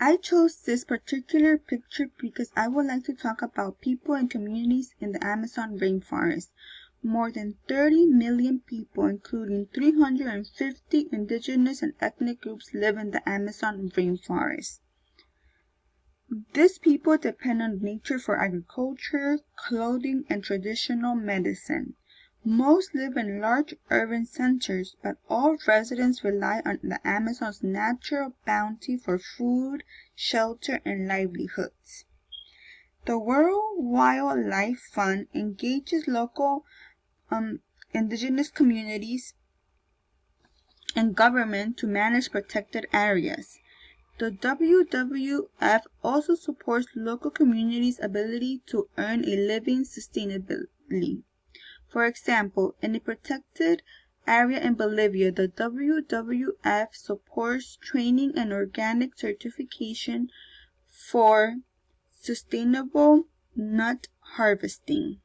I chose this particular picture because I would like to talk about people and communities in the Amazon rainforest. More than 30 million people, including 350 indigenous and ethnic groups, live in the Amazon rainforest. These people depend on nature for agriculture, clothing, and traditional medicine. Most live in large urban centers, but all residents rely on the Amazon's natural bounty for food, shelter, and livelihoods. The World Wildlife Fund engages local indigenous communities and government to manage protected areas. The WWF also supports local communities' ability to earn a living sustainably. For example, in a protected area in Bolivia, the WWF supports training and organic certification for sustainable nut harvesting.